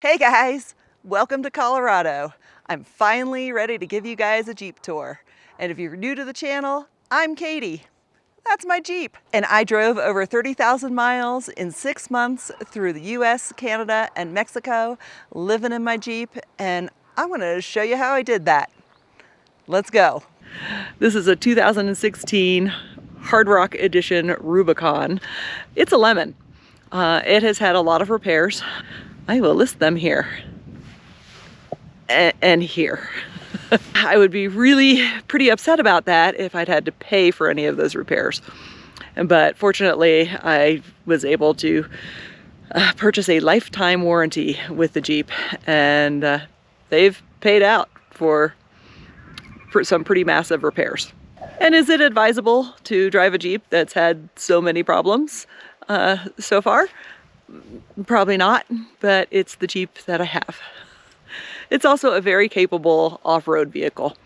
Hey guys, welcome to Colorado. I'm finally ready to give you guys a Jeep tour. And if you're new to the channel, I'm Katie. That's my Jeep. And I drove over 30,000 miles in 6 months through the US, Canada, and Mexico, living in my Jeep, and I want to show you how I did that. Let's go. This is a 2016 Hard Rock Edition Rubicon. It's a lemon. It has had a lot of repairs. I will list them here and here. I would be really pretty upset about that if I'd had to pay for any of those repairs. But fortunately, I was able to purchase a lifetime warranty with the Jeep, and they've paid out for some pretty massive repairs. And is it advisable to drive a Jeep that's had so many problems so far? Probably not, but it's the Jeep that I have. It's also a very capable off-road vehicle.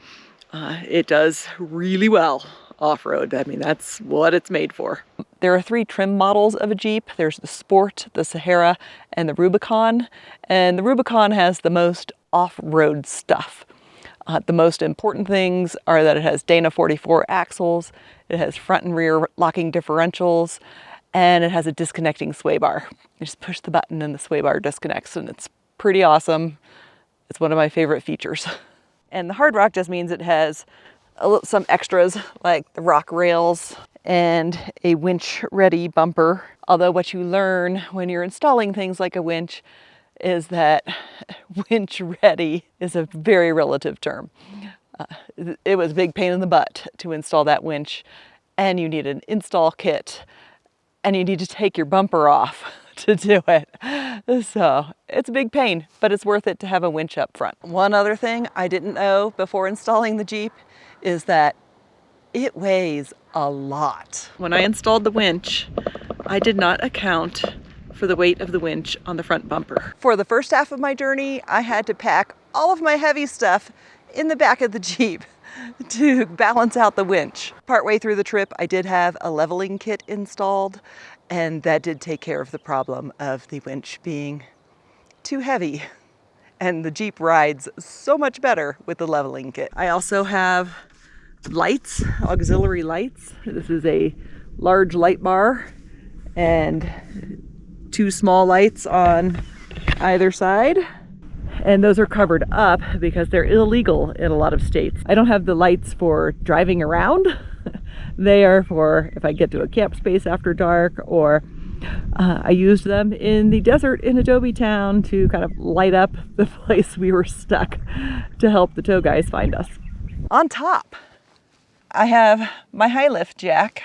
It does really well off-road. I mean, that's what it's made for. There are 3 trim models of a Jeep. There's the Sport, the Sahara, and the Rubicon. And the Rubicon has the most off-road stuff. The most important things are that it has Dana 44 axles, it has front and rear locking differentials, and it has a disconnecting sway bar. You just push the button and the sway bar disconnects, and it's pretty awesome. It's one of my favorite features. And the Hard Rock just means it has some extras like the rock rails and a winch-ready bumper. Although what you learn when you're installing things like a winch is that winch-ready is a very relative term. It was a big pain in the butt to install that winch, and you need an install kit, and you need to take your bumper off to do it. So it's a big pain, but it's worth it to have a winch up front. One other thing I didn't know before installing the Jeep is that it weighs a lot. When I installed the winch, I did not account for the weight of the winch on the front bumper. For the first half of my journey, I had to pack all of my heavy stuff in the back of the Jeep to balance out the winch. Partway through the trip, I did have a leveling kit installed, and that did take care of the problem of the winch being too heavy. And the Jeep rides so much better with the leveling kit. I also have lights, auxiliary lights. This is a large light bar and 2 small lights on either side. And those are covered up because they're illegal in a lot of states. I don't have the lights for driving around. They are for if I get to a camp space after dark, or I used them in the desert in Adobe Town to kind of light up the place we were stuck to help the tow guys find us. On top, I have my high lift jack,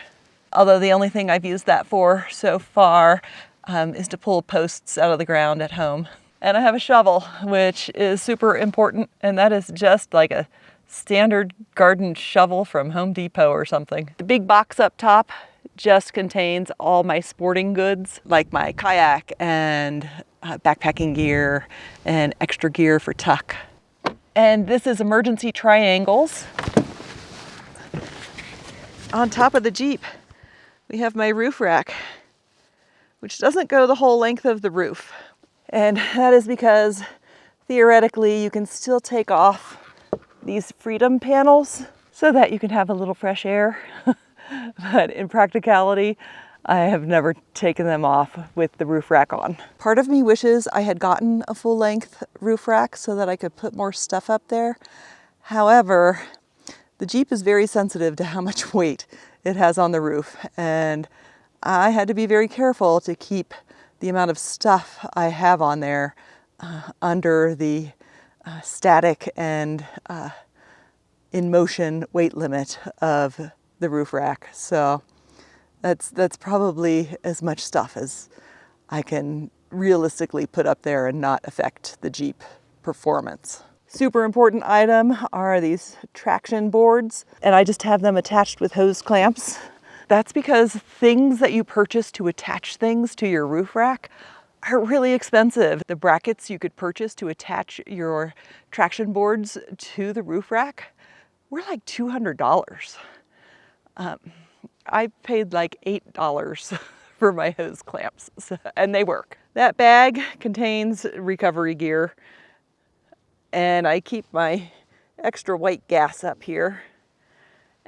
although the only thing I've used that for so far is to pull posts out of the ground at home. And I have a shovel, which is super important, and that is just like a standard garden shovel from Home Depot or something. The big box up top just contains all my sporting goods, like my kayak and backpacking gear and extra gear for tuck. And this is emergency triangles. On top of the Jeep, we have my roof rack, which doesn't go the whole length of the roof. And that is because theoretically you can still take off these freedom panels so that you can have a little fresh air. But in practicality, I have never taken them off with the roof rack on. Part of me wishes I had gotten a full length roof rack so that I could put more stuff up there. However, the Jeep is very sensitive to how much weight it has on the roof, and I had to be very careful to keep the amount of stuff I have on there under the static and in motion weight limit of the roof rack. So that's probably as much stuff as I can realistically put up there and not affect the Jeep performance. Super important item are these traction boards, and I just have them attached with hose clamps. That's because things that you purchase to attach things to your roof rack are really expensive. The brackets you could purchase to attach your traction boards to the roof rack were like $200. I paid like $8 for my hose clamps, and they work. That bag contains recovery gear, and I keep my extra white gas up here.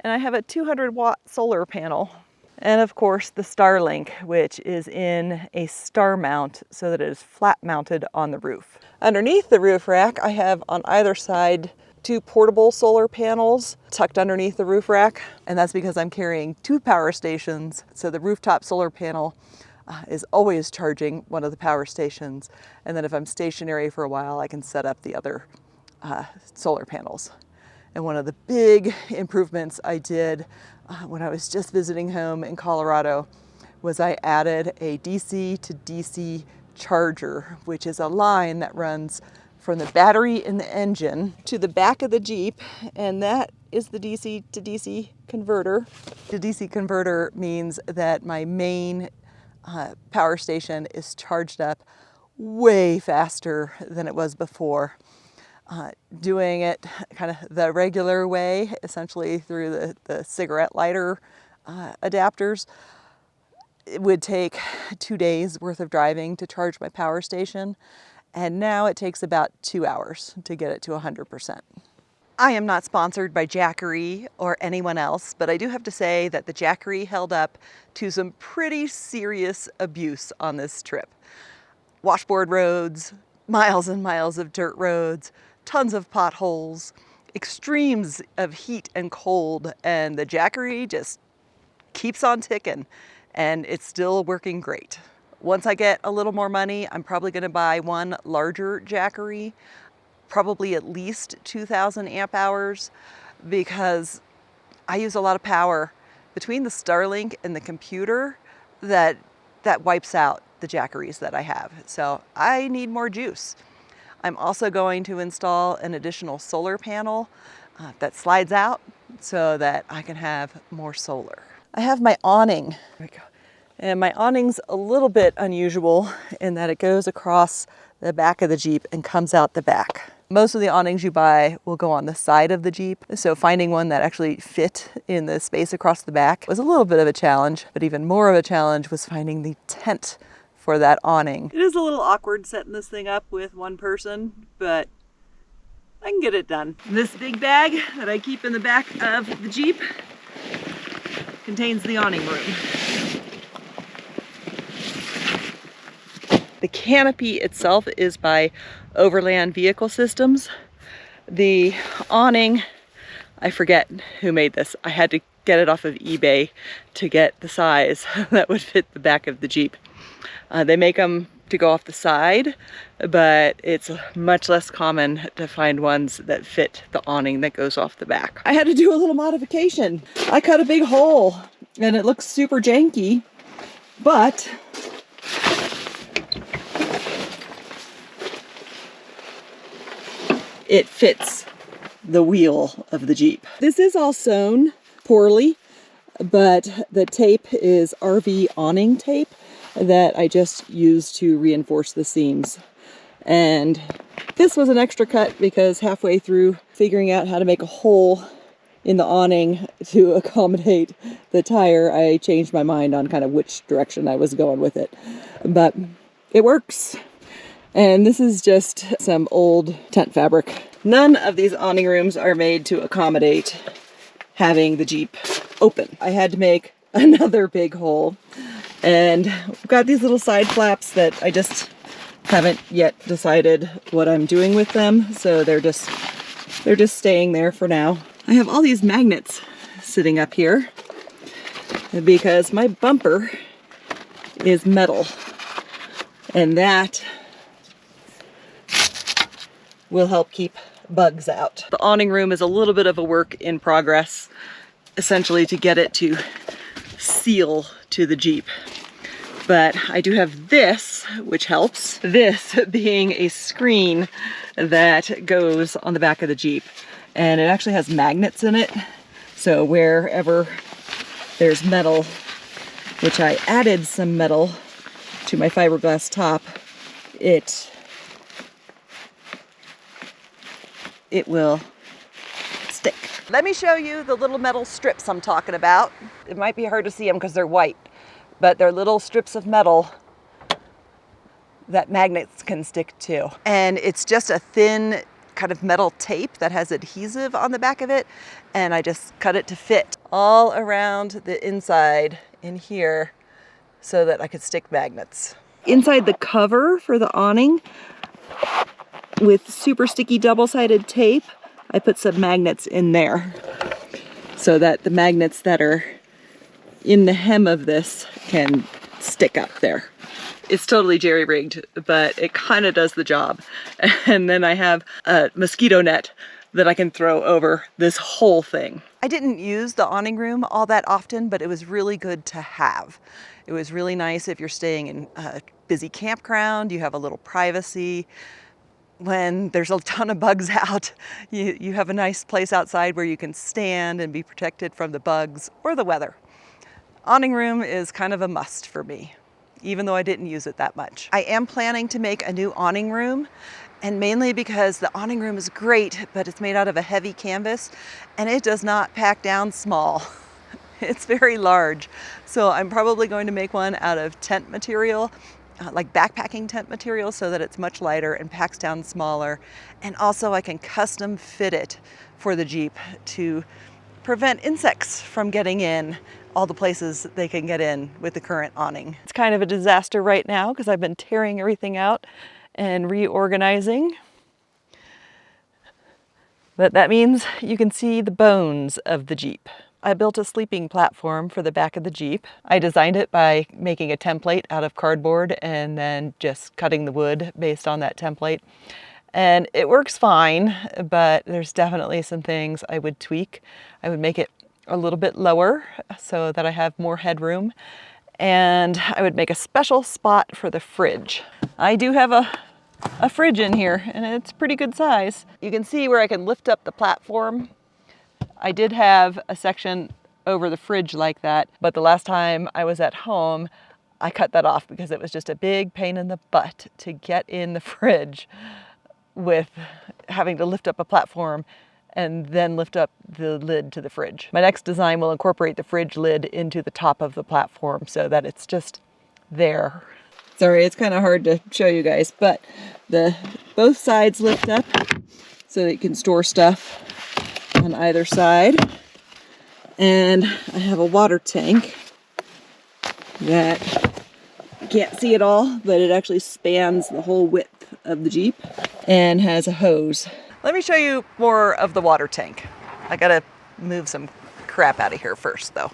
And I have a 200-watt solar panel. And of course the Starlink, which is in a star mount so that it is flat mounted on the roof. Underneath the roof rack, I have on either side 2 portable solar panels tucked underneath the roof rack. And that's because I'm carrying 2 power stations. So the rooftop solar panel is always charging one of the power stations. And then if I'm stationary for a while, I can set up the other solar panels. And one of the big improvements I did when I was just visiting home in Colorado was I added a DC to DC charger, which is a line that runs from the battery in the engine to the back of the Jeep, and that is the DC to DC converter. The DC converter means that my main power station is charged up way faster than it was before. Doing it kind of the regular way, essentially through the cigarette lighter adapters, it would take 2 days worth of driving to charge my power station, and now it takes about 2 hours to get it to 100%. I am not sponsored by Jackery or anyone else, but I do have to say that the Jackery held up to some pretty serious abuse on this trip. Washboard roads, miles and miles of dirt roads, tons of potholes, extremes of heat and cold, and the Jackery just keeps on ticking, and it's still working great. Once I get a little more money, I'm probably going to buy one larger Jackery, probably at least 2,000 amp hours, because I use a lot of power between the Starlink and the computer that wipes out the Jackeries that I have. So I need more juice. I'm also going to install an additional solar panel that slides out so that I can have more solar. I have my awning. There we go. And my awning's a little bit unusual in that it goes across the back of the Jeep and comes out the back. Most of the awnings you buy will go on the side of the Jeep, so finding one that actually fit in the space across the back was a little bit of a challenge, but even more of a challenge was finding the tent for that awning. It is a little awkward setting this thing up with one person, but I can get it done. This big bag that I keep in the back of the Jeep contains the awning room. The canopy itself is by Overland Vehicle Systems. The awning, I forget who made this. I had to get it off of eBay to get the size that would fit the back of the Jeep. They make them to go off the side, but it's much less common to find ones that fit the awning that goes off the back. I had to do a little modification. I cut a big hole and it looks super janky, but it fits the wheel of the Jeep. This is all sewn poorly, but the tape is RV awning tape that I just used to reinforce the seams. And this was an extra cut because halfway through figuring out how to make a hole in the awning to accommodate the tire, I changed my mind on kind of which direction I was going with it. But it works. And this is just some old tent fabric. None of these awning rooms are made to accommodate having the Jeep open. I had to make another big hole. And we've got these little side flaps that I just haven't yet decided what I'm doing with them. So they're just staying there for now. I have all these magnets sitting up here because my bumper is metal, and that will help keep bugs out. The awning room is a little bit of a work in progress, essentially to get it to seal to the Jeep. But I do have this, which helps. This being a screen that goes on the back of the Jeep. And it actually has magnets in it. So wherever there's metal, which I added some metal to my fiberglass top, it will stick. Let me show you the little metal strips I'm talking about. It might be hard to see them because they're white, but they're little strips of metal that magnets can stick to. And it's just a thin kind of metal tape that has adhesive on the back of it, and I just cut it to fit all around the inside in here so that I could stick magnets. Inside the cover for the awning, with super sticky double-sided tape, I put some magnets in there so that the magnets that are in the hem of this can stick up there. It's totally jerry-rigged, but it kind of does the job. And then I have a mosquito net that I can throw over this whole thing. I didn't use the awning room all that often, but it was really good to have. It was really nice if you're staying in a busy campground, you have a little privacy. When there's a ton of bugs out, you have a nice place outside where you can stand and be protected from the bugs or the weather. Awning room is kind of a must for me, even though I didn't use it that much. I am planning to make a new awning room, and mainly because the awning room is great, but it's made out of a heavy canvas and it does not pack down small. It's very large. So I'm probably going to make one out of tent material, like backpacking tent material, so that it's much lighter and packs down smaller. And also I can custom fit it for the Jeep to prevent insects from getting in all the places they can get in with the current awning. It's kind of a disaster right now because I've been tearing everything out and reorganizing. But that means you can see the bones of the Jeep. I built a sleeping platform for the back of the Jeep. I designed it by making a template out of cardboard and then just cutting the wood based on that template. And it works fine, but there's definitely some things I would tweak. I would make it a little bit lower so that I have more headroom. And I would make a special spot for the fridge. I do have a fridge in here, and it's pretty good size. You can see where I can lift up the platform. I did have a section over the fridge like that, but the last time I was at home, I cut that off because it was just a big pain in the butt to get in the fridge with having to lift up a platform and then lift up the lid to the fridge. My next design will incorporate the fridge lid into the top of the platform so that it's just there. Sorry, it's kind of hard to show you guys, but both sides lift up so that you can store stuff on either side. And I have a water tank that you can't see it all, but it actually spans the whole width of the Jeep and has a hose. Let me show you more of the water tank. I gotta move some crap out of here first though.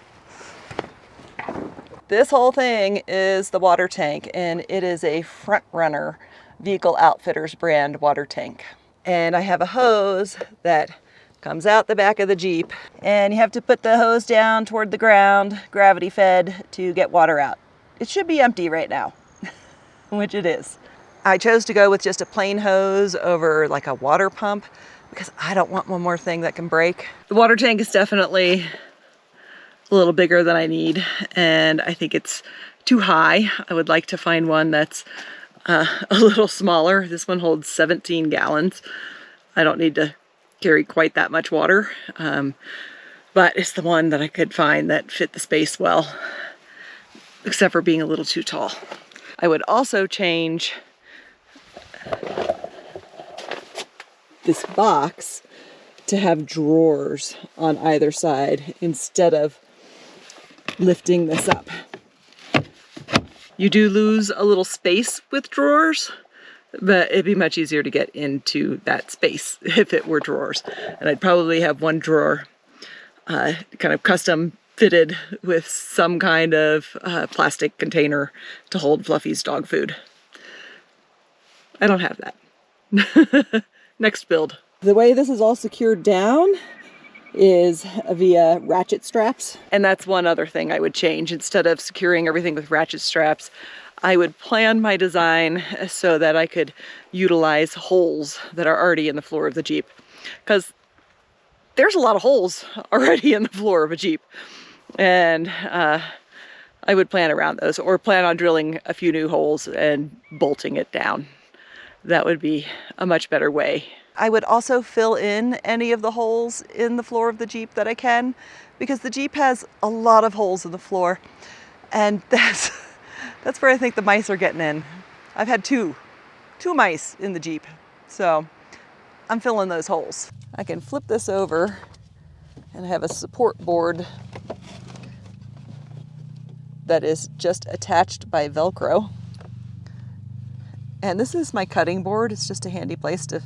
This whole thing is the water tank, and it is a Front Runner Vehicle Outfitters brand water tank. And I have a hose that comes out the back of the Jeep, and you have to put the hose down toward the ground, gravity fed, to get water out. It should be empty right now, which it is. I chose to go with just a plain hose over like a water pump because I don't want one more thing that can break. The water tank is definitely a little bigger than I need, and I think it's too high. I would like to find one that's a little smaller. This one holds 17 gallons. I don't need to carry quite that much water, but it's the one that I could find that fit the space well, except for being a little too tall. I would also change this box to have drawers on either side instead of lifting this up. You do lose a little space with drawers, but it'd be much easier to get into that space if it were drawers. And I'd probably have one drawer kind of custom fitted with some kind of plastic container to hold Fluffy's dog food. I don't have that. Next build. The way this is all secured down is via ratchet straps. And that's one other thing I would change. Instead of securing everything with ratchet straps, I would plan my design so that I could utilize holes that are already in the floor of the Jeep. Because there's a lot of holes already in the floor of a Jeep. And I would plan around those, or plan on drilling a few new holes and bolting it down. That would be a much better way. I would also fill in any of the holes in the floor of the Jeep that I can, because the Jeep has a lot of holes in the floor, and that's where I think the mice are getting in. I've had two mice in the Jeep, so I'm filling those holes. I can flip this over and have a support board that is just attached by Velcro. And this is my cutting board. It's just a handy place to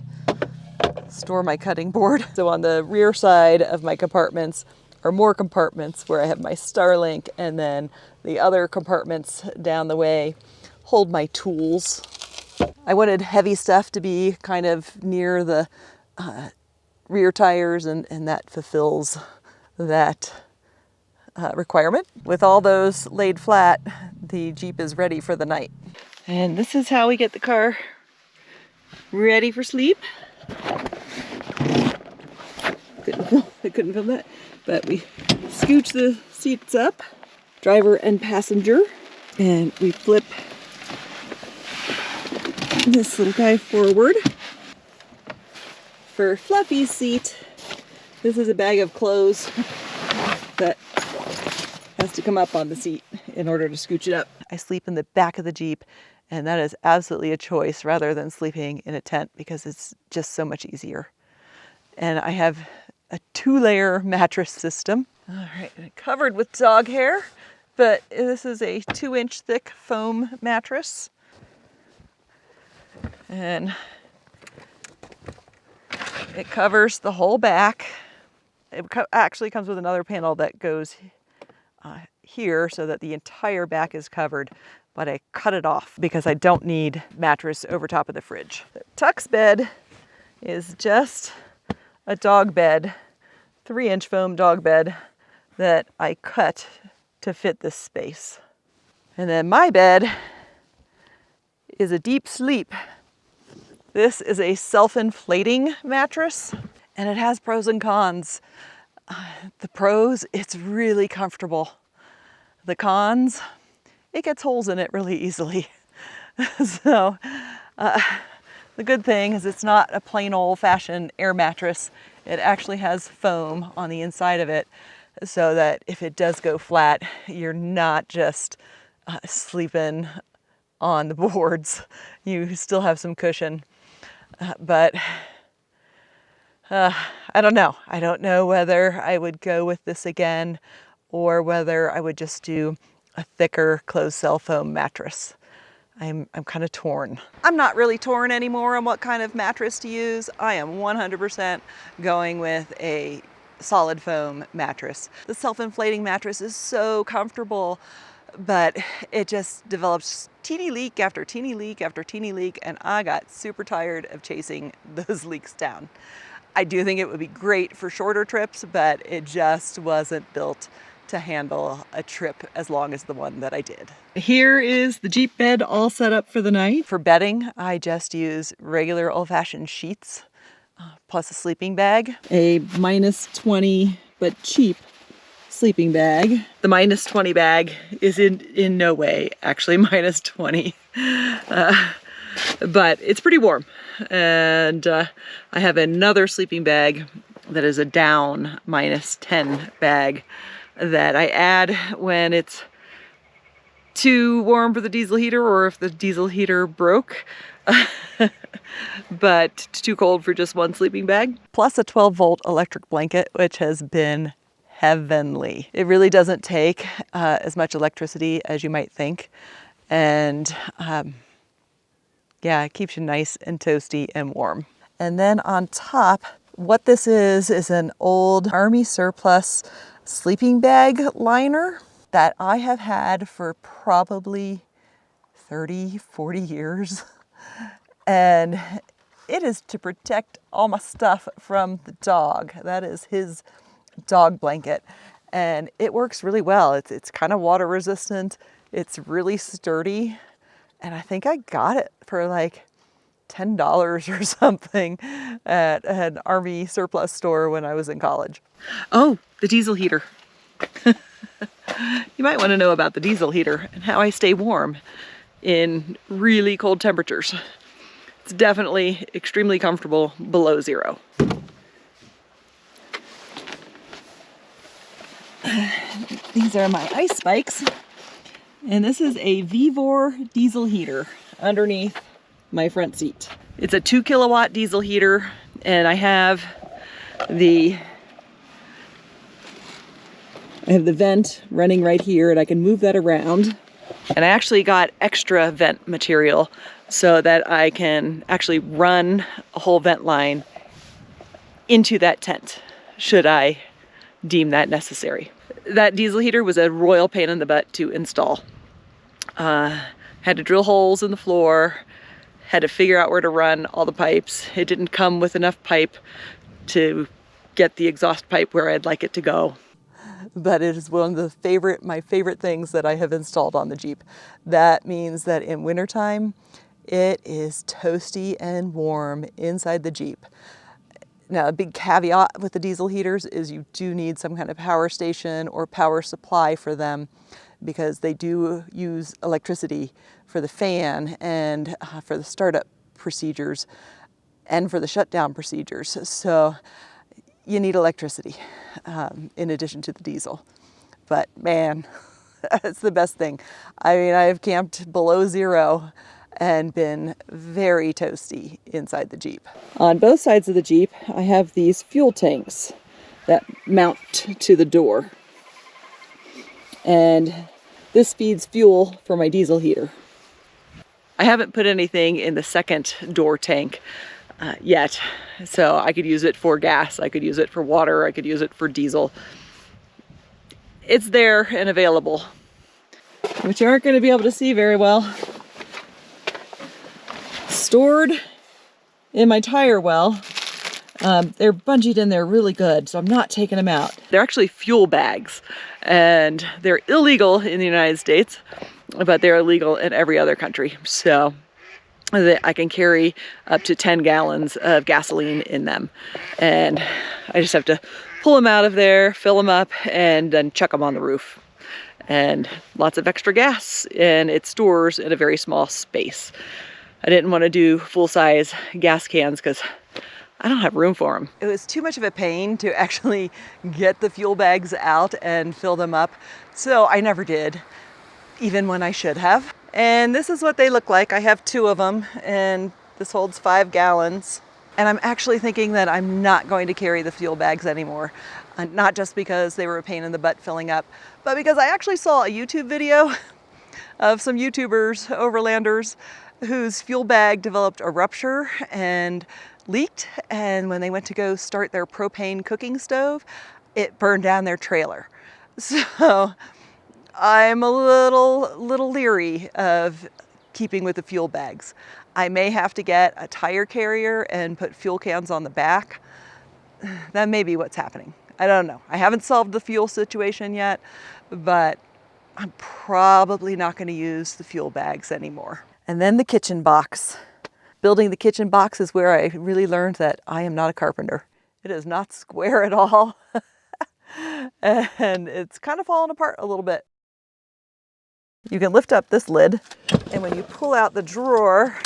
store my cutting board. So on the rear side of my compartments are more compartments where I have my Starlink, and then the other compartments down the way hold my tools. I wanted heavy stuff to be kind of near the rear tires, and that fulfills that requirement. With all those laid flat, the Jeep is ready for the night. And this is how we get the car ready for sleep. I couldn't film that, but we scooch the seats up, driver and passenger, and we flip this little guy forward. For Fluffy's seat, this is a bag of clothes that has to come up on the seat in order to scooch it up. I sleep in the back of the Jeep, and that is absolutely a choice rather than sleeping in a tent because it's just so much easier. And I have a 2-layer mattress system. All right, covered with dog hair, but this is a 2-inch thick foam mattress. And it covers the whole back. It actually comes with another panel that goes here so that the entire back is covered, but I cut it off because I don't need mattress over top of the fridge. The Tux bed is just a dog bed, 3-inch foam dog bed that I cut to fit this space. And then my bed is a deep sleep. This is a self-inflating mattress, and it has pros and cons. The pros, it's really comfortable. The cons, it gets holes in it really easily. So the good thing is it's not a plain old-fashioned air mattress. It actually has foam on the inside of it so that if it does go flat, you're not just sleeping on the boards. You still have some cushion. But I don't know. I don't know whether I would go with this again or whether I would just do a thicker closed cell foam mattress. I'm kind of torn. I'm not really torn anymore on what kind of mattress to use. I am 100% going with a solid foam mattress. The self-inflating mattress is so comfortable, but it just develops teeny leak after teeny leak after teeny leak, and I got super tired of chasing those leaks down. I do think it would be great for shorter trips, but it just wasn't built to handle a trip as long as the one that I did. Here is the Jeep bed all set up for the night. For bedding, I just use regular old-fashioned sheets, plus a sleeping bag. A -20 but cheap sleeping bag. The -20 bag is in no way actually -20, but it's pretty warm. And I have another sleeping bag that is a down -10 bag that I add when it's too warm for the diesel heater or if the diesel heater broke, but too cold for just one sleeping bag. Plus a 12-volt electric blanket, which has been heavenly. It really doesn't take as much electricity as you might think. And yeah, it keeps you nice and toasty and warm. And then on top, what this is an old Army surplus sleeping bag liner that I have had for probably 30, 40 years. And it is to protect all my stuff from the dog. That is his dog blanket. And it works really well. It's kind of water resistant. It's really sturdy. And I think I got it for like $10 or something at an Army surplus store when I was in college. Oh, the diesel heater. You might want to know about the diesel heater and how I stay warm in really cold temperatures. It's definitely extremely comfortable below zero. These are my ice spikes. And this is a Vevor diesel heater underneath my front seat. It's a 2 kilowatt diesel heater, and I have the vent running right here, and I can move that around. And I actually got extra vent material so that I can actually run a whole vent line into that tent, should I deem that necessary. That diesel heater was a royal pain in the butt to install. Had to drill holes in the floor, had to figure out where to run all the pipes. It didn't come with enough pipe to get the exhaust pipe where I'd like it to go. But it is one of my favorite things that I have installed on the Jeep. That means that in wintertime, it is toasty and warm inside the Jeep. Now, a big caveat with the diesel heaters is you do need some kind of power station or power supply for them, because they do use electricity for the fan and for the startup procedures and for the shutdown procedures. So you need electricity in addition to the diesel. But man, it's the best thing. I mean, I've camped below zero and been very toasty inside the Jeep. On both sides of the Jeep, I have these fuel tanks that mount to the door. And this feeds fuel for my diesel heater. I haven't put anything in the second door tank yet, so I could use it for gas, I could use it for water, I could use it for diesel. It's there and available, which you aren't going to be able to see very well. Stored in my tire well. They're bungeed in there really good, so I'm not taking them out. They're actually fuel bags, and they're illegal in the United States, but they're illegal in every other country. So I can carry up to 10 gallons of gasoline in them. And I just have to pull them out of there, fill them up, and then chuck them on the roof. And lots of extra gas, and it stores in a very small space. I didn't want to do full-size gas cans because I don't have room for them. It was too much of a pain to actually get the fuel bags out and fill them up, so I never did, even when I should have. And this is what they look like. I have 2 of them, and this holds 5 gallons. And I'm actually thinking that I'm not going to carry the fuel bags anymore. Not just because they were a pain in the butt filling up, but because I actually saw a YouTube video of some YouTubers, overlanders, whose fuel bag developed a rupture and leaked, and when they went to go start their propane cooking stove, it burned down their trailer. So I'm a little leery of keeping with the fuel bags. I may have to get a tire carrier and put fuel cans on the back. That may be what's happening. I don't know. I haven't solved the fuel situation yet, but I'm probably not going to use the fuel bags anymore. And then the kitchen box. Building the kitchen box is where I really learned that I am not a carpenter. It is not square at all. And it's kind of fallen apart a little bit. You can lift up this lid, and when you pull out the drawer,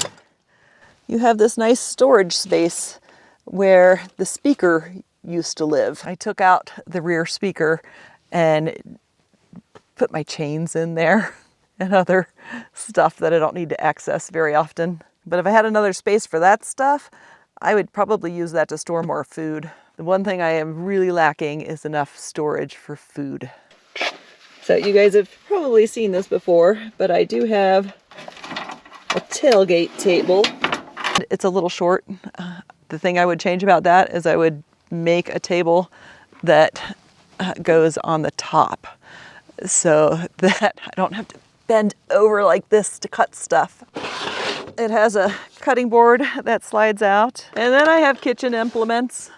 you have this nice storage space where the speaker used to live. I took out the rear speaker and put my chains in there and other stuff that I don't need to access very often. But if I had another space for that stuff, I would probably use that to store more food. The one thing I am really lacking is enough storage for food. So you guys have probably seen this before, but I do have a tailgate table. It's a little short. The thing I would change about that is I would make a table that goes on the top so that I don't have to bend over like this to cut stuff. It has a cutting board that slides out. And then I have kitchen implements,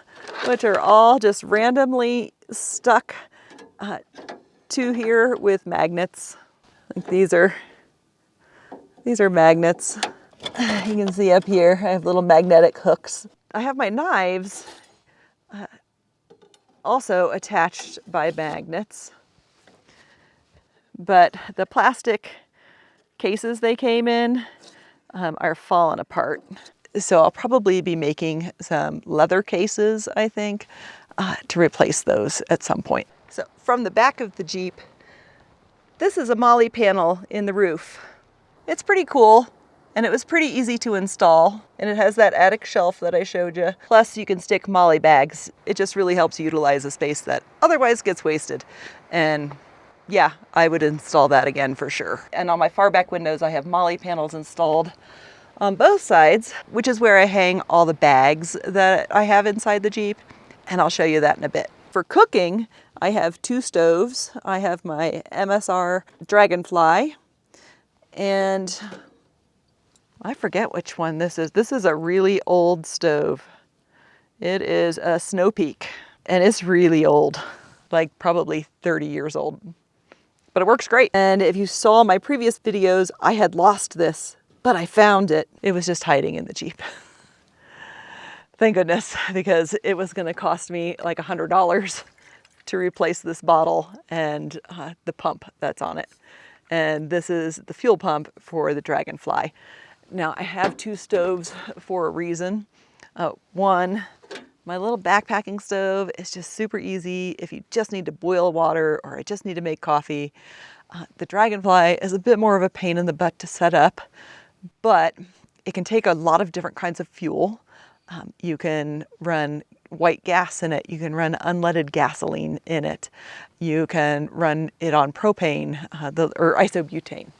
which are all just randomly stuck to here with magnets. Like these are magnets. You can see up here, I have little magnetic hooks. I have my knives also attached by magnets, but the plastic cases they came in are falling apart. So I'll probably be making some leather cases, I think, to replace those at some point. So from the back of the Jeep, This is a MOLLE panel in the roof. It's pretty cool, and it was pretty easy to install, and it has that attic shelf that I showed you. Plus you can stick MOLLE bags. It just really helps utilize a space that otherwise gets wasted. And yeah, I would install that again for sure. And on my far back windows, I have MOLLE panels installed on both sides, which is where I hang all the bags that I have inside the Jeep. And I'll show you that in a bit. For cooking, I have 2 stoves. I have my MSR Dragonfly, and I forget which one this is. This is a really old stove. It is a Snow Peak, and it's really old, like probably 30 years old. But it works great. And if you saw my previous videos, I had lost this, but I found it. It was just hiding in the Jeep. Thank goodness, because it was gonna cost me like $100 to replace this bottle and the pump that's on it. And this is the fuel pump for the Dragonfly. Now I have 2 stoves for a reason. One, my little backpacking stove is just super easy if you just need to boil water or I just need to make coffee. The Dragonfly is a bit more of a pain in the butt to set up, but it can take a lot of different kinds of fuel. You can run white gas in it. You can run unleaded gasoline in it. You can run it on propane or isobutane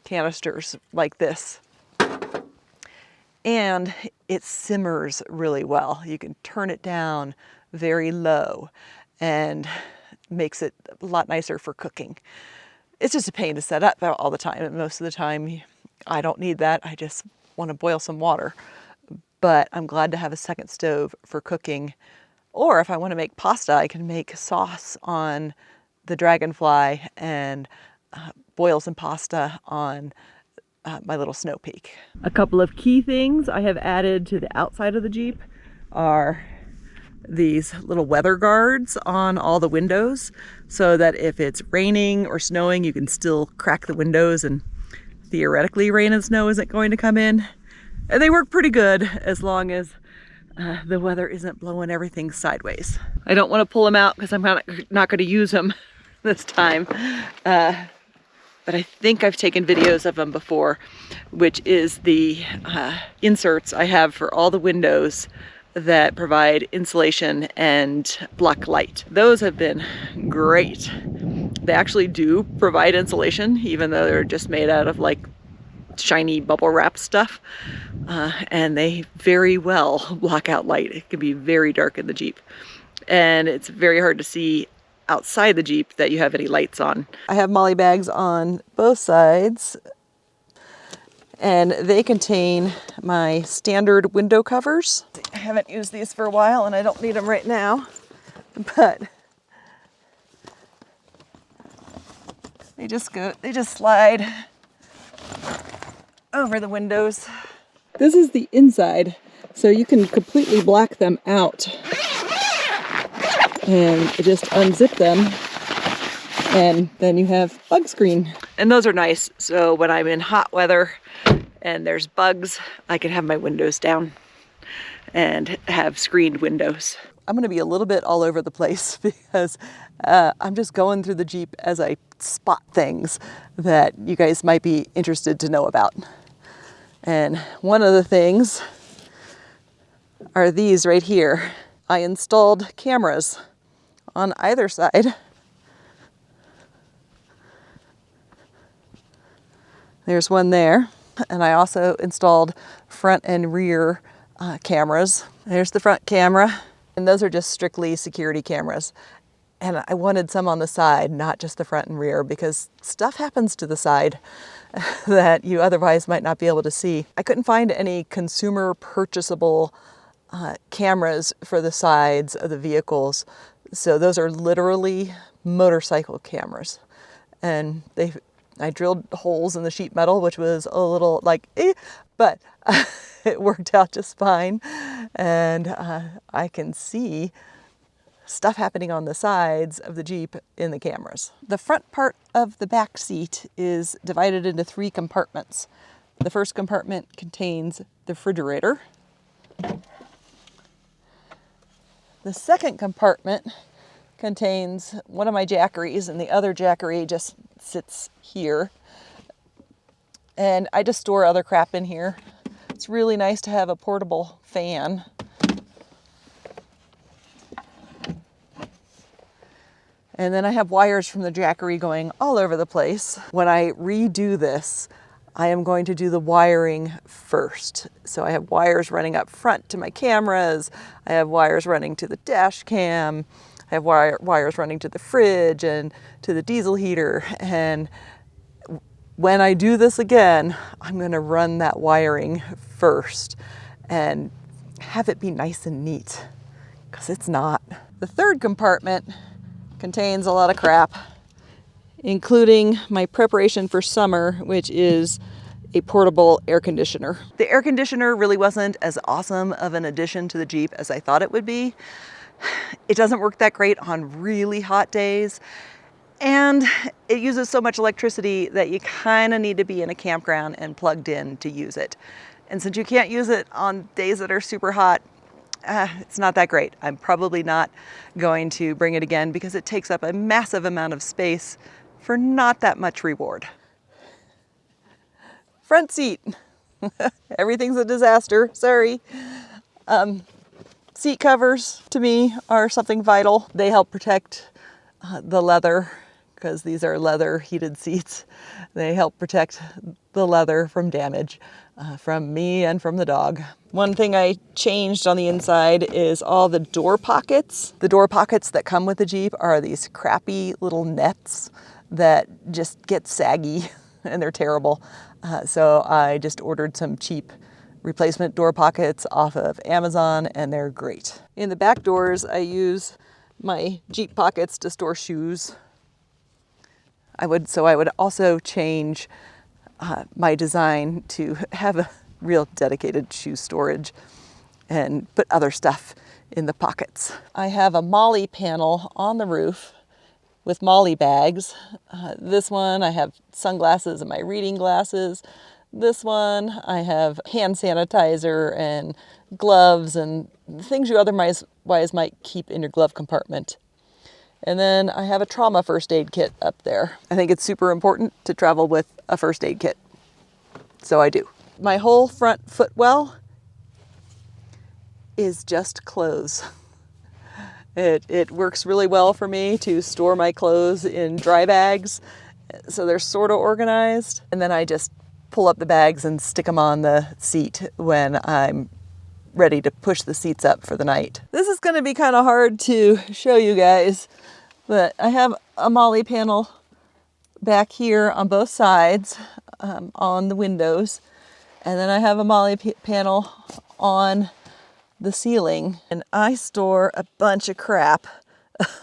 canisters like this. And it simmers really well. You can turn it down very low and makes it a lot nicer for cooking. It's just a pain to set up all the time. And most of the time, I don't need that. I just want to boil some water. But I'm glad to have a second stove for cooking. Or if I want to make pasta, I can make sauce on the Dragonfly and boil some pasta on my little Snow Peak. A couple of key things I have added to the outside of the Jeep are these little weather guards on all the windows so that if it's raining or snowing, you can still crack the windows and theoretically rain and snow isn't going to come in. And they work pretty good as long as the weather isn't blowing everything sideways. I don't want to pull them out because I'm not going to use them this time. But I think I've taken videos of them before, which is the inserts I have for all the windows that provide insulation and block light. Those have been great. They actually do provide insulation, even though they're just made out of like shiny bubble wrap stuff. And they very well block out light. It can be very dark in the Jeep. And it's very hard to see outside the Jeep that you have any lights on. I have MOLLE bags on both sides, and they contain my standard window covers. I haven't used these for a while and I don't need them right now, but they just slide over the windows. This is the inside, so you can completely black them out. And just unzip them, and then you have bug screen. And those are nice, so when I'm in hot weather and there's bugs, I can have my windows down and have screened windows. I'm gonna be a little bit all over the place because I'm just going through the Jeep as I spot things that you guys might be interested to know about. And one of the things are these right here. I installed cameras on either side. There's one there. And I also installed front and rear cameras. There's the front camera. And those are just strictly security cameras. And I wanted some on the side, not just the front and rear, because stuff happens to the side that you otherwise might not be able to see. I couldn't find any consumer purchasable cameras for the sides of the vehicles. So those are literally motorcycle cameras. And I drilled holes in the sheet metal, which was a little like, but it worked out just fine. And I can see stuff happening on the sides of the Jeep in the cameras. The front part of the back seat is divided into 3 compartments. The first compartment contains the refrigerator. The second compartment contains one of my Jackeries, and the other Jackery just sits here. And I just store other crap in here. It's really nice to have a portable fan. And then I have wires from the Jackery going all over the place. When I redo this, I am going to do the wiring first. So I have wires running up front to my cameras. I have wires running to the dash cam. I have wires running to the fridge and to the diesel heater. And when I do this again, I'm going to run that wiring first and have it be nice and neat, because it's not. The third compartment contains a lot of crap, including my preparation for summer, which is a portable air conditioner. The air conditioner really wasn't as awesome of an addition to the Jeep as I thought it would be. It doesn't work that great on really hot days, and it uses so much electricity that you kind of need to be in a campground and plugged in to use it. And since you can't use it on days that are super hot, it's not that great. I'm probably not going to bring it again because it takes up a massive amount of space for not that much reward. Front seat. Everything's a disaster, sorry. Seat covers to me are something vital. They help protect the leather, because these are leather heated seats. They help protect the leather from damage from me and from the dog. One thing I changed on the inside is all the door pockets. The door pockets that come with the Jeep are these crappy little nets that just get saggy and they're terrible. So I just ordered some cheap replacement door pockets off of Amazon, and they're great. In the back doors, I use my Jeep pockets to store shoes. I would also change my design to have a real dedicated shoe storage and put other stuff in the pockets. I have a MOLLE panel on the roof with MOLLE bags. This one I have sunglasses and my reading glasses. This one I have hand sanitizer and gloves and things you otherwise might keep in your glove compartment. And then I have a trauma first aid kit up there. I think it's super important to travel with a first aid kit. So I do. My whole front footwell is just clothes. It works really well for me to store my clothes in dry bags, so they're sort of organized. And then I just pull up the bags and stick them on the seat when I'm ready to push the seats up for the night. This is going to be kind of hard to show you guys, but I have a MOLLE panel back here on both sides on the windows, and then I have a MOLLE panel on the ceiling, and I store a bunch of crap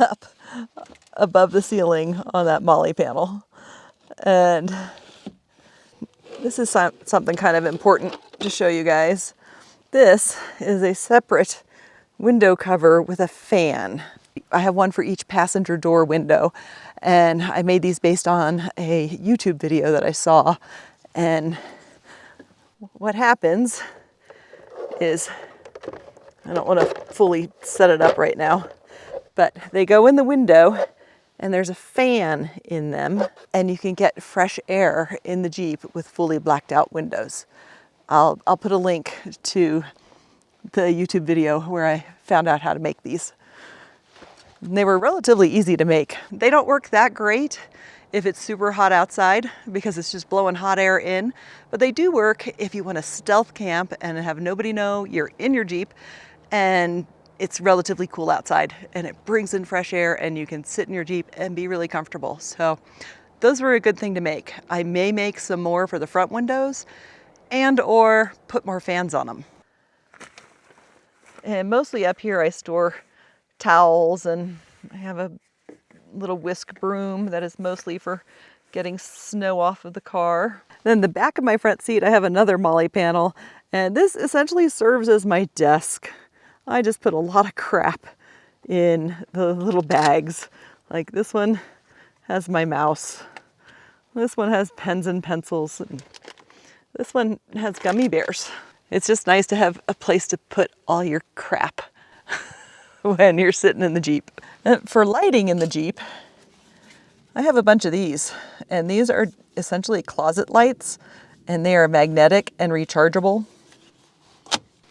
up above the ceiling on that MOLLE panel. And this is something kind of important to show you guys. This is a separate window cover with a fan. I have one for each passenger door window, and I made these based on a YouTube video that I saw. And what happens is, I don't want to fully set it up right now, but they go in the window and there's a fan in them, and you can get fresh air in the Jeep with fully blacked out windows. I'll put a link to the YouTube video where I found out how to make these. And they were relatively easy to make. They don't work that great if it's super hot outside because it's just blowing hot air in, but they do work if you want to stealth camp and have nobody know you're in your Jeep and it's relatively cool outside, and it brings in fresh air and you can sit in your Jeep and be really comfortable. So those were a good thing to make. I may make some more for the front windows and or put more fans on them. And mostly up here I store towels, and I have a little whisk broom that is mostly for getting snow off of the car. Then the back of my front seat I have another MOLLE panel, and this essentially serves as my desk. I just put a lot of crap in the little bags. Like this one has my mouse. This one has pens and pencils. And this one has gummy bears. It's just nice to have a place to put all your crap. when you're sitting in the Jeep. For lighting in the Jeep, I have a bunch of these, and these are essentially closet lights, and they are magnetic and rechargeable,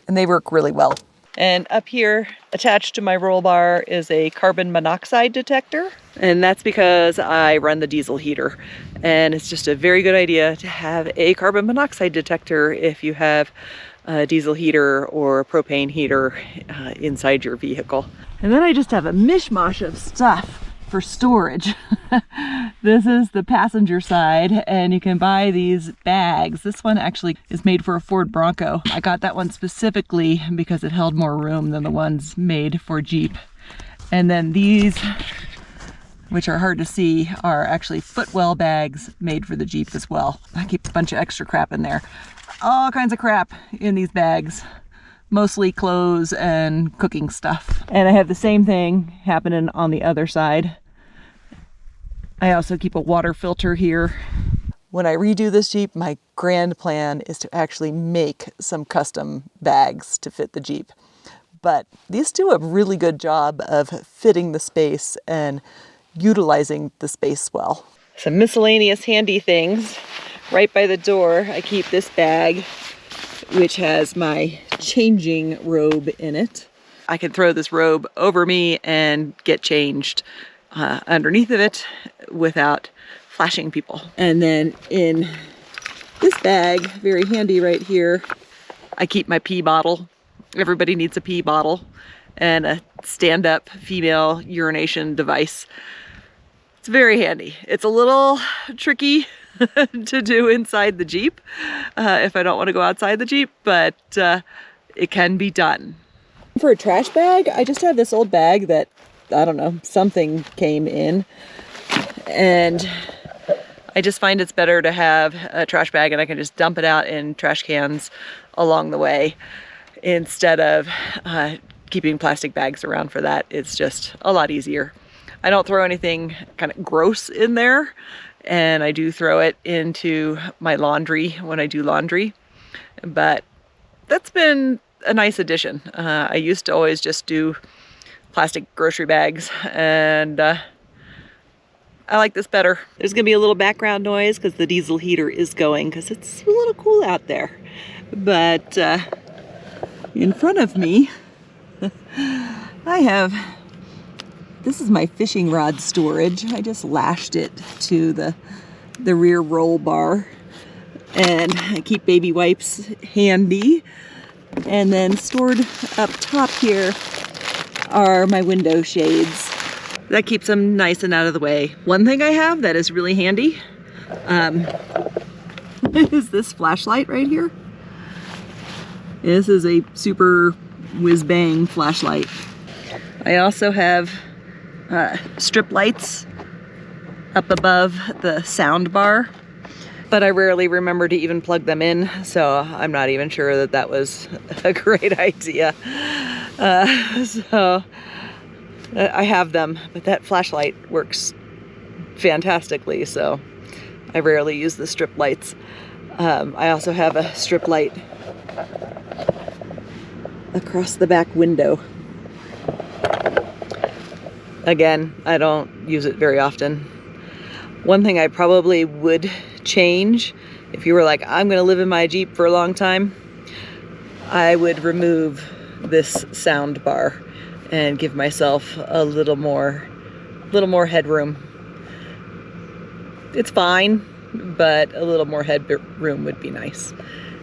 and they work really well. And up here, attached to my roll bar, is a carbon monoxide detector. And that's because I run the diesel heater. And it's just a very good idea to have a carbon monoxide detector if you have a diesel heater or a propane heater inside your vehicle. And then I just have a mishmash of stuff for storage. This is the passenger side, and you can buy these bags. This one actually is made for a Ford Bronco. I got that one specifically because it held more room than the ones made for Jeep. And then these, which are hard to see, are actually footwell bags made for the Jeep as well. I keep a bunch of extra crap in there. All kinds of crap in these bags. Mostly clothes and cooking stuff. And I have the same thing happening on the other side. I also keep a water filter here. When I redo this Jeep, my grand plan is to actually make some custom bags to fit the Jeep. But these do a really good job of fitting the space and utilizing the space well. Some miscellaneous handy things. Right by the door, I keep this bag, which has my changing robe in it. I can throw this robe over me and get changed underneath of it without flashing people. And then in this bag, very handy right here, I keep my pee bottle. Everybody needs a pee bottle and a stand-up female urination device. It's very handy. It's a little tricky to do inside the Jeep if I don't want to go outside the Jeep, but it can be done. For a trash bag, I just have this old bag that, I don't know, something came in, and I just find it's better to have a trash bag and I can just dump it out in trash cans along the way instead of keeping plastic bags around for that. It's just a lot easier. I don't throw anything kind of gross in there, and I do throw it into my laundry when I do laundry, but that's been a nice addition. I used to always just do plastic grocery bags, and I like this better. There's gonna be a little background noise because the diesel heater is going because it's a little cool out there. But in front of me, I have, this is my fishing rod storage. I just lashed it to the rear roll bar, and I keep baby wipes handy. And then stored up top here are my window shades. That keeps them nice and out of the way. One thing I have that is really handy is this flashlight right here. This is a super whiz-bang flashlight. I also have strip lights up above the sound bar, but I rarely remember to even plug them in, so I'm not even sure that that was a great idea. So I have them, but that flashlight works fantastically, so I rarely use the strip lights. I also have a strip light across the back window. Again, I don't use it very often. One thing I probably would change, if you were like, I'm gonna live in my Jeep for a long time, I would remove this sound bar and give myself a little more headroom. It's fine, but a little more headroom would be nice.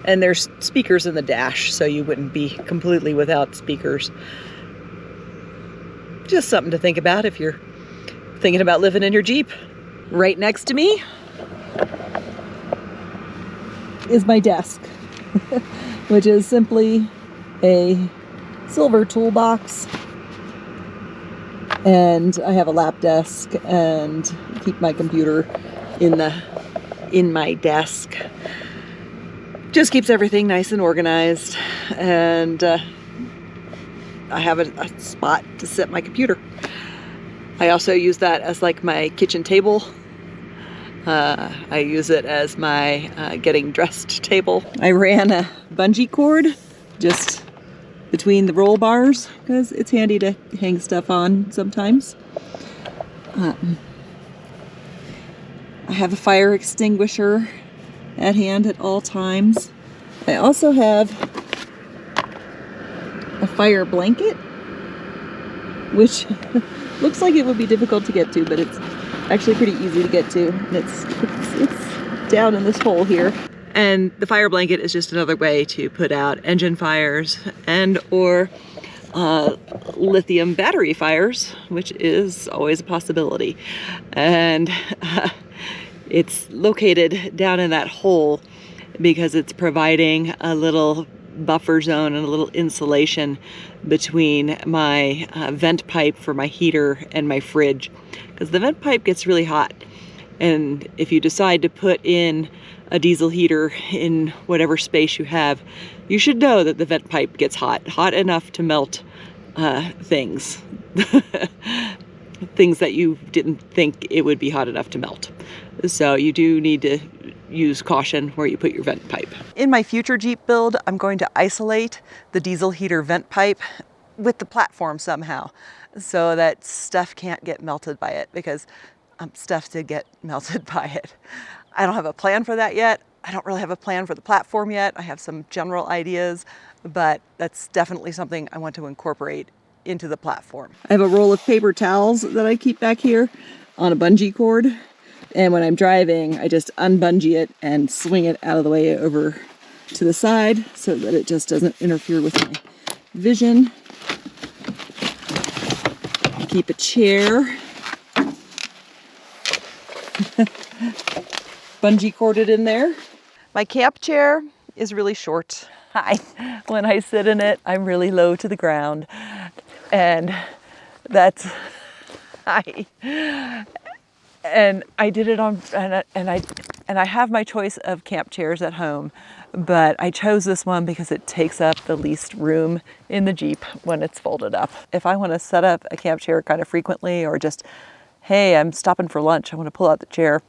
And there's speakers in the dash, so you wouldn't be completely without speakers. Just something to think about if you're thinking about living in your Jeep. Right next to me is my desk, which is simply a silver toolbox, and I have a lap desk and keep my computer in my desk. Just keeps everything nice and organized, and I have a spot to set my computer. I also use that as like my kitchen table. I use it as my getting dressed table. I ran a bungee cord just between the roll bars because it's handy to hang stuff on sometimes. I have a fire extinguisher at hand at all times. I also have a fire blanket, which looks like it would be difficult to get to, but it's actually pretty easy to get to. And it's down in this hole here. And the fire blanket is just another way to put out engine fires and or lithium battery fires, which is always a possibility. And it's located down in that hole because it's providing a little buffer zone and a little insulation between my vent pipe for my heater and my fridge, because the vent pipe gets really hot. And if you decide to put in a diesel heater in whatever space you have, you should know that the vent pipe gets hot enough to melt things. Things that you didn't think it would be hot enough to melt. So you do need to use caution where you put your vent pipe. In my future Jeep build, I'm going to isolate the diesel heater vent pipe with the platform somehow so that stuff can't get melted by it, because stuff did get melted by it. I don't have a plan for that yet. I don't really have a plan for the platform yet. I have some general ideas, but that's definitely something I want to incorporate into the platform. I have a roll of paper towels that I keep back here on a bungee cord. And when I'm driving, I just unbungee it and swing it out of the way over to the side so that it just doesn't interfere with my vision. I keep a chair bungee corded in there. My camp chair is really short. When I sit in it, I'm really low to the ground. And that's, and I did it on, and I have my choice of camp chairs at home, but I chose this one because it takes up the least room in the Jeep when it's folded up. If I want to set up a camp chair kind of frequently, or just, hey, I'm stopping for lunch, I want to pull out the chair,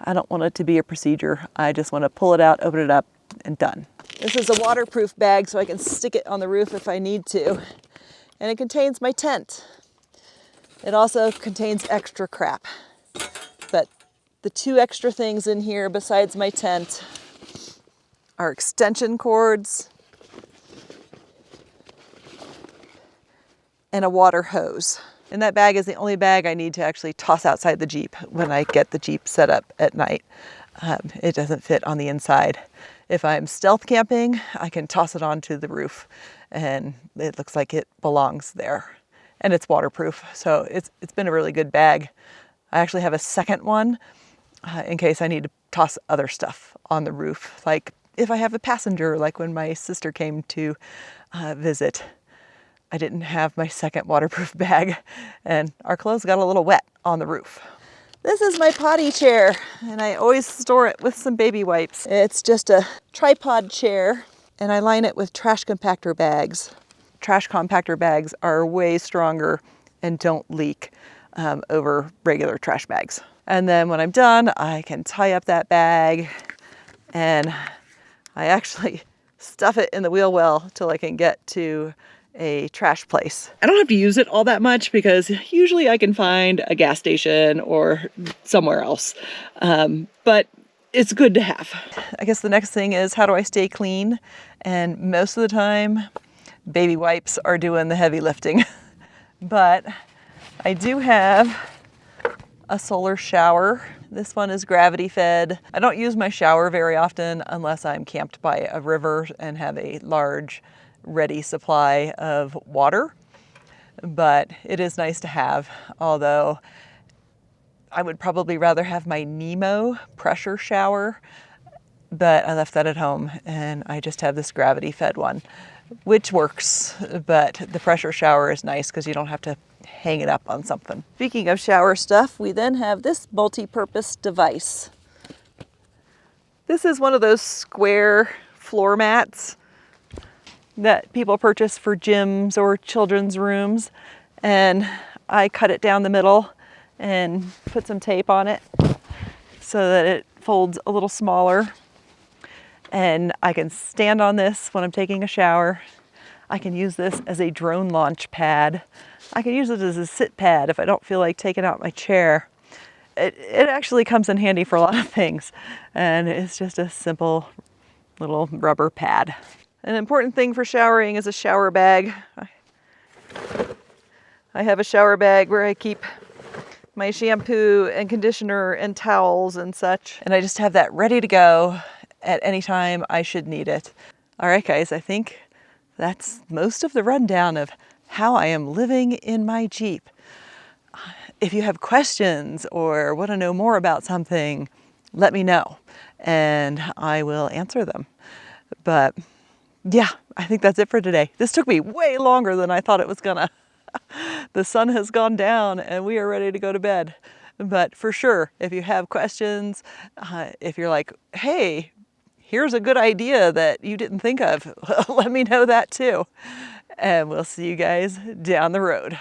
I don't want it to be a procedure. I just want to pull it out, open it up, and done. This is a waterproof bag so I can stick it on the roof if I need to. And it contains my tent. It also contains extra crap. But the two extra things in here besides my tent are extension cords and a water hose. And that bag is the only bag I need to actually toss outside the Jeep when I get the Jeep set up at night. It doesn't fit on the inside. If I'm stealth camping, I can toss it onto the roof and it looks like it belongs there. And it's waterproof, so it's been a really good bag. I actually have a second one in case I need to toss other stuff on the roof. Like if I have a passenger, like when my sister came to visit, I didn't have my second waterproof bag and our clothes got a little wet on the roof. This is my potty chair, and I always store it with some baby wipes. It's just a tripod chair, and I line it with trash compactor bags. Trash compactor bags are way stronger and don't leak over regular trash bags. And then when I'm done, I can tie up that bag, and I actually stuff it in the wheel well till I can get to a trash place. I don't have to use it all that much because usually I can find a gas station or somewhere else. But it's good to have. I guess the next thing is, how do I stay clean? And most of the time, baby wipes are doing the heavy lifting. But I do have a solar shower. This one is gravity fed. I don't use my shower very often unless I'm camped by a river and have a large ready supply of water, but it is nice to have, although I would probably rather have my Nemo pressure shower, but I left that at home and I just have this gravity fed one, which works, but the pressure shower is nice because you don't have to hang it up on something. Speaking of shower stuff, we then have this multi-purpose device. This is one of those square floor mats that people purchase for gyms or children's rooms, and I cut it down the middle and put some tape on it so that it folds a little smaller, and I can stand on this when I'm taking a shower. I can use this as a drone launch pad. I can use it as a sit pad if I don't feel like taking out my chair. It actually comes in handy for a lot of things, and it's just a simple little rubber pad. An important thing for showering is a shower bag. I have a shower bag where I keep my shampoo and conditioner and towels and such, and I just have that ready to go at any time I should need it. All right, guys, I think that's most of the rundown of how I am living in my Jeep. If you have questions or want to know more about something, let me know and I will answer them. But yeah, I think that's it for today. This took me way longer than I thought it was gonna. The sun has gone down and we are ready to go to bed. But for sure, if you have questions, if you're like, hey, here's a good idea that you didn't think of, let me know that too. And we'll see you guys down the road.